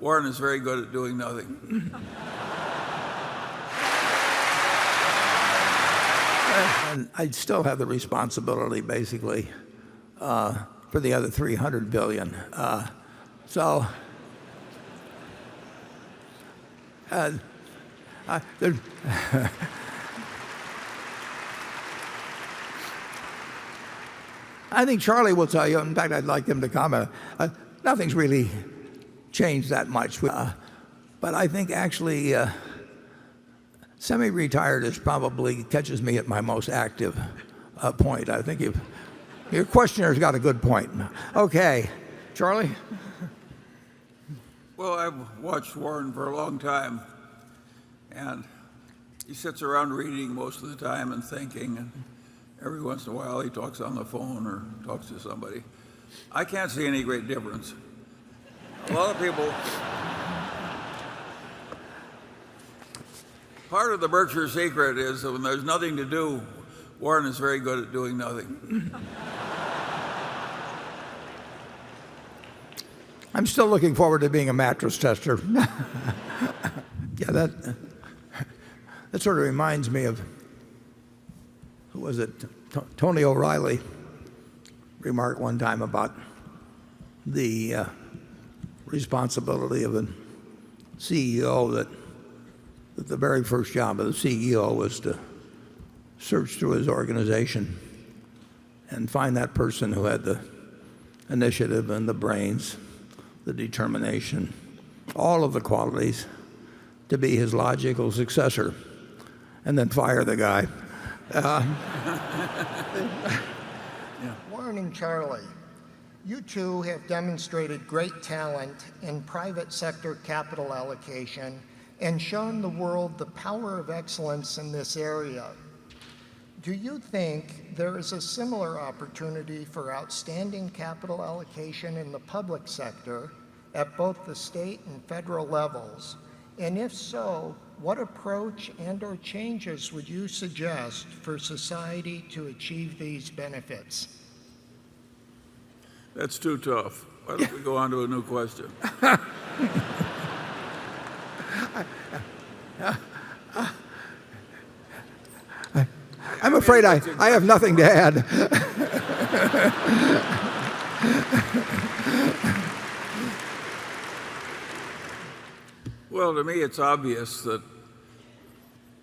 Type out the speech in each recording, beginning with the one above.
Warren is very good at doing nothing. And I'd still have the responsibility, basically, for the other 300 billion. So there- I think Charlie will tell you. In fact, I'd like him to comment. Nothing's really changed that much. But I think actually semi-retired is probably catches me at my most active point. I think your questioner's got a good point. Okay, Charlie? Well, I've watched Warren for a long time, and he sits around reading most of the time and thinking, and every once in a while he talks on the phone or talks to somebody. I can't see any great difference. A lot of people, part of the Berkshire secret is that when there's nothing to do, Warren is very good at doing nothing. I'm still looking forward to being a mattress tester. Yeah, that sort of reminds me of, who was it? Tony O'Reilly remarked one time about the responsibility of a CEO, that the very first job of the CEO was to search through his organization and find that person who had the initiative and the brains, the determination, all of the qualities to be his logical successor, and then fire the guy. Warren and Charlie, you two have demonstrated great talent in private sector capital allocation and shown the world the power of excellence in this area. Do you think there is a similar opportunity for outstanding capital allocation in the public sector at both the state and federal levels? And if so, what approach and/or changes would you suggest for society to achieve these benefits? That's too tough. Why don't we go on to a new question? I'm afraid I have nothing to add. Well, to me, it's obvious that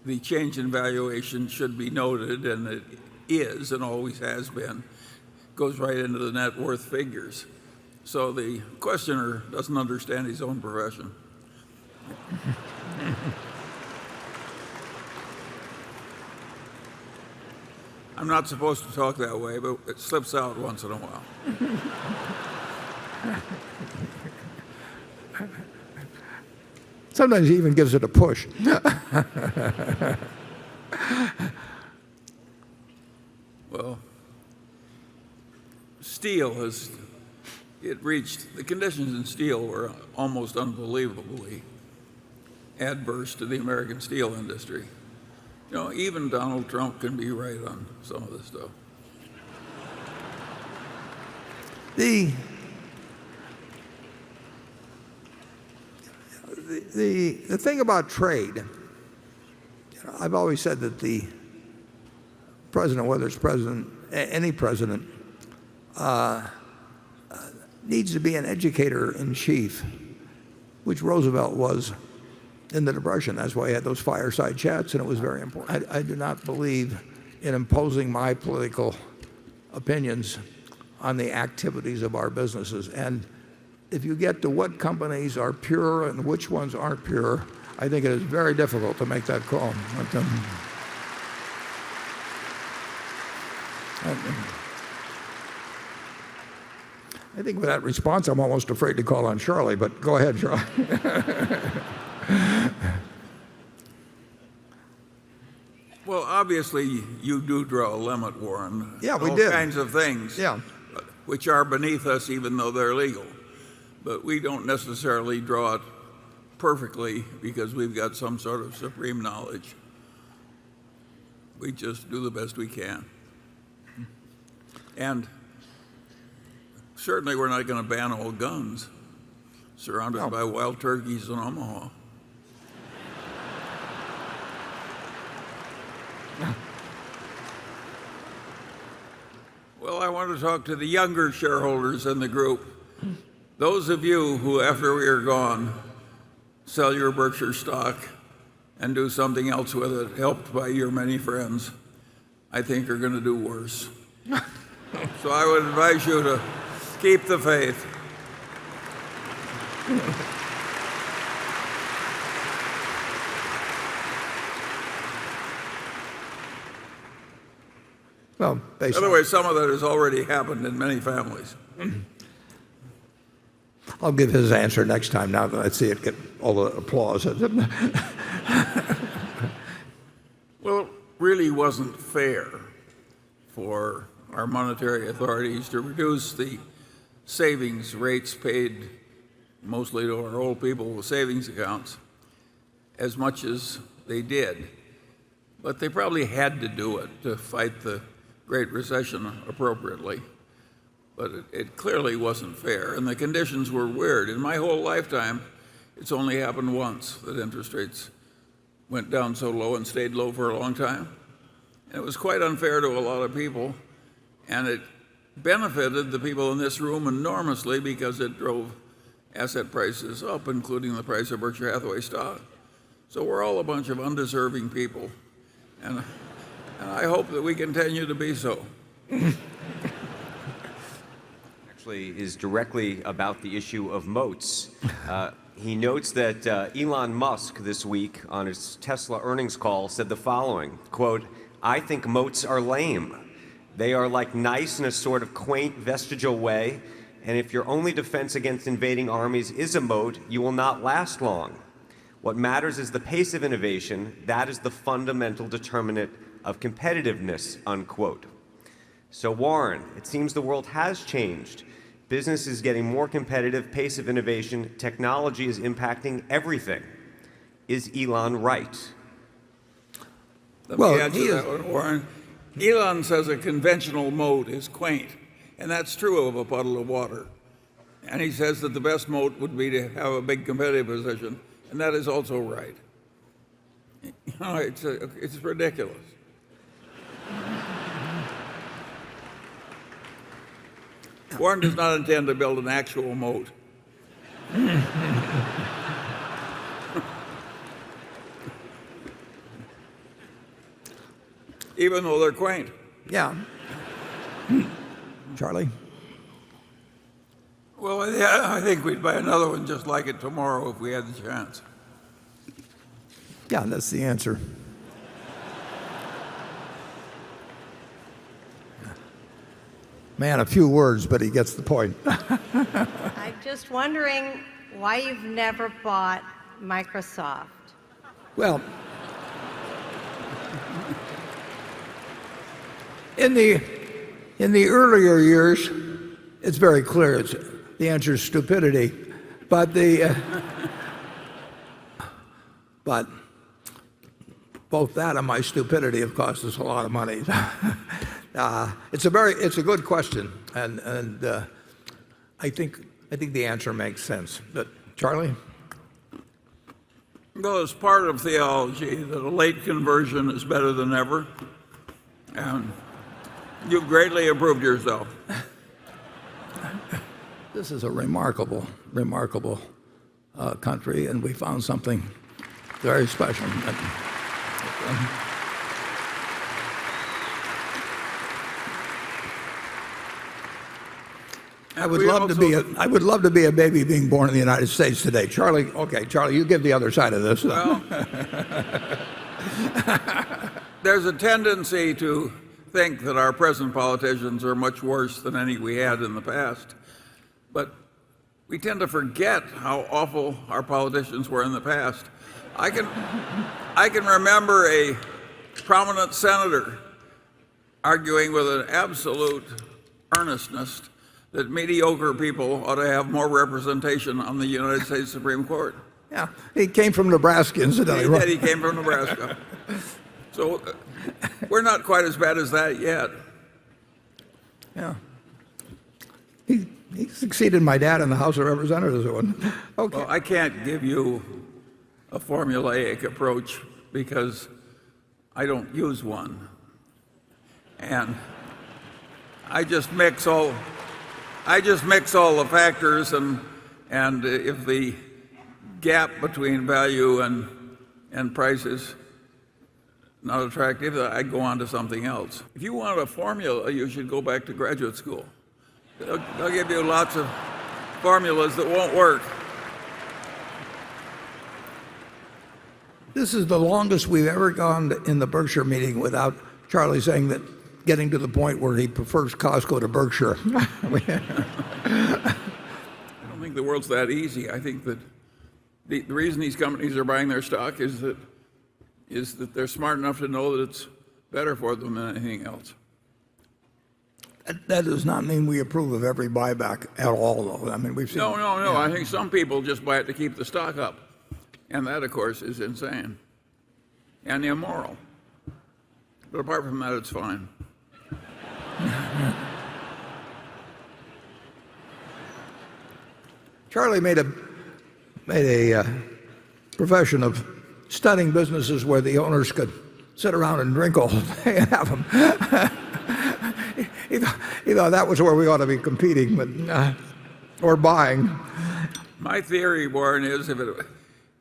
the change in valuation should be noted, and it is and always has been. Goes right into the net worth figures. So the questioner doesn't understand his own profession. I'm not supposed to talk that way, but it slips out once in a while. Sometimes he even gives it a push. Well, steel the conditions in steel were almost unbelievably adverse to the American steel industry. You know, even Donald Trump can be right on some of this stuff. The thing about trade, I've always said that the president, whether it's any president, needs to be an educator in chief, which Roosevelt was in the Depression. That's why he had those fireside chats, and it was very important. I do not believe in imposing my political opinions on the activities of our businesses. And if you get to what companies are pure and which ones aren't pure, I think it is very difficult to make that call. I think with that response, I'm almost afraid to call on Charlie, but go ahead, Charlie. Well, obviously, you do draw a limit, Warren. Yeah, we all did. kinds of things, Yeah. which are beneath us, even though they're legal. But we don't necessarily draw it perfectly because we've got some sort of supreme knowledge. We just do the best we can. And certainly we're not going to ban all guns. surrounded by wild turkeys in Omaha. Well, I want to talk to the younger shareholders in the group. Those of you who, after we are gone, sell your Berkshire stock and do something else with it, helped by your many friends, I think are going to do worse. So I would advise you to keep the faith. Well, By the way, some of that has already happened in many families. I'll give his answer next time now that I see it get all the applause. Well, it really wasn't fair for our monetary authorities to reduce the savings rates paid mostly to our old people with savings accounts as much as they did. But they probably had to do it to fight the Great Recession appropriately. But it clearly wasn't fair, and the conditions were weird. In my whole lifetime, it's only happened once that interest rates went down so low and stayed low for a long time. And it was quite unfair to a lot of people, and it benefited the people in this room enormously because it drove asset prices up, including the price of Berkshire Hathaway stock. So we're all a bunch of undeserving people, and I hope that we continue to be so. Actually is directly about the issue of moats. He notes that Elon Musk this week on his Tesla earnings call said the following, quote, "I think moats are lame. They are like nice in a sort of quaint vestigial way, and if your only defense against invading armies is a moat, you will not last long. What matters is the pace of innovation. That is the fundamental determinant of competitiveness," unquote. So Warren, it seems the world has changed. Business is getting more competitive, pace of innovation, technology is impacting everything. Is Elon right? Let me answer that one, Warren. Elon says a conventional moat is quaint, and that's true of a puddle of water. And he says that the best moat would be to have a big competitive position, and that is also right. You know, it's ridiculous. Warren does not intend to build an actual moat. Even though they're quaint. Yeah. Charlie? Well, I think we'd buy another one just like it tomorrow if we had the chance. Yeah, that's the answer. Man, a few words, but he gets the point. I'm just wondering why you've never bought Microsoft. Well, in the earlier years, it's very clear. The answer is stupidity, but but both that and my stupidity have cost us a lot of money. It's a good question, and I think the answer makes sense. But Charlie? Well, it's part of theology that a late conversion is better than never, and you've greatly improved yourself. This is a remarkable country, and we found something very special. I would love to be a baby being born in the United States today. Charlie, okay, Charlie, you give the other side of this. Well, there's a tendency to think that our present politicians are much worse than any we had in the past. But we tend to forget how awful our politicians were in the past. I can remember a prominent senator arguing with an absolute earnestness that mediocre people ought to have more representation on the United States Supreme Court. Yeah, he came from Nebraska, incidentally. He came from Nebraska. So we're not quite as bad as that yet. Yeah. He succeeded my dad in the House of Representatives. Okay. Well, I can't give you a formulaic approach because I don't use one. And I just mix all the factors, and if the gap between value and price is not attractive, I go on to something else. If you want a formula, you should go back to graduate school. They'll give you lots of formulas that won't work. This is the longest we've ever gone in the Berkshire meeting without Charlie saying that, getting to the point where he prefers Costco to Berkshire. I don't think the world's that easy. I think that the reason these companies are buying their stock is that they're smart enough to know that it's better for them than anything else. That does not mean we approve of every buyback at all, though. I mean, we've seen. No. Yeah. I think some people just buy it to keep the stock up. And that, of course, is insane and immoral. But apart from that, it's fine. Charlie made a profession of studying businesses where the owners could sit around and drink all day and have them. He thought that was where we ought to be competing, or buying. My theory, Warren, is if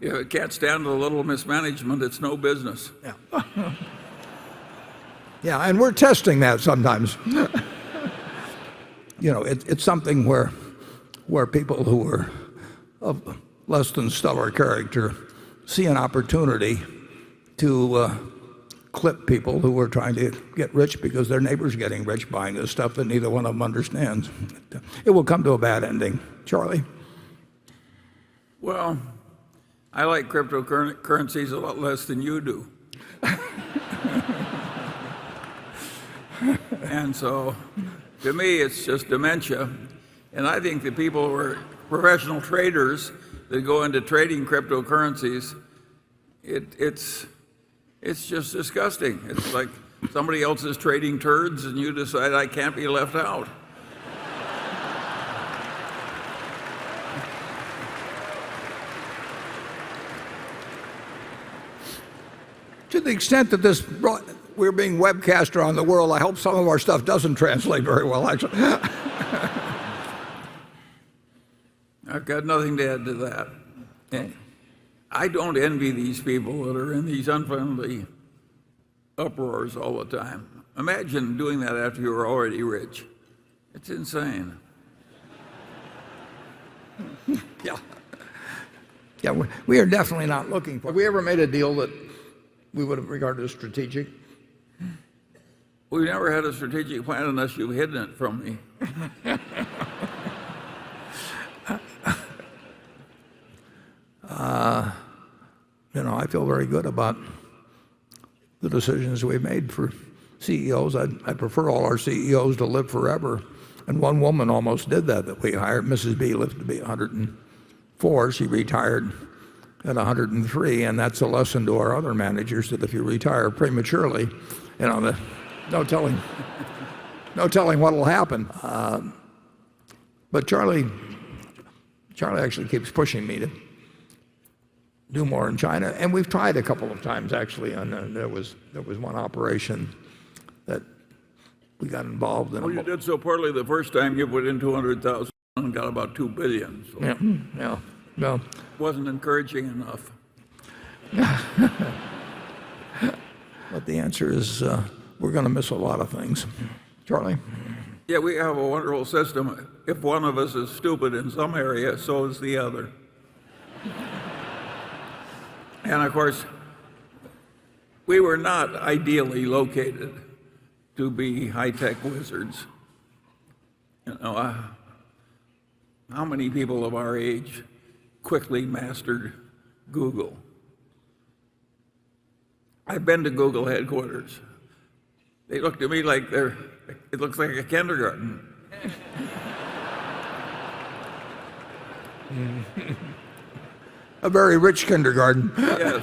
it can't stand a little mismanagement, it's no business. Yeah. Yeah, and we're testing that sometimes. It's something where people who are of less than stellar character see an opportunity to clip people who are trying to get rich because their neighbor's getting rich buying this stuff that neither one of them understands. It will come to a bad ending. Charlie? Well, I like cryptocurrencies a lot less than you do. And so, to me, it's just dementia. And I think the people who are professional traders that go into trading cryptocurrencies, it's just disgusting. It's like somebody else is trading turds and you decide I can't be left out. To the extent that we're being webcast around the world, I hope some of our stuff doesn't translate very well, actually. I've got nothing to add to that. And I don't envy these people that are in these unfriendly uproars all the time. Imagine doing that after you're already rich. It's insane. Yeah. Yeah, we are definitely not looking for. Have we ever made a deal that we would have regarded as strategic? We've never had a strategic plan unless you've hidden it from me. I feel very good about the decisions we've made for CEOs. I prefer all our CEOs to live forever. And one woman almost did that we hired. Mrs. B lived to be 104. She retired at 103, and that's a lesson to our other managers that if you retire prematurely, no telling what will happen. But Charlie actually keeps pushing me to do more in China, and we've tried a couple of times actually. And there was one operation that we got involved in. Well, you did so poorly the first time you put in 200,000 and got about 2 billion. So Yeah. No. Wasn't encouraging enough. But the answer is we're going to miss a lot of things. Charlie? Yeah, we have a wonderful system. If one of us is stupid in some area, so is the other. And of course, we were not ideally located to be high-tech wizards. How many people of our age quickly mastered Google? I've been to Google headquarters. They look at me like it looks like a kindergarten. A very rich kindergarten. Yes.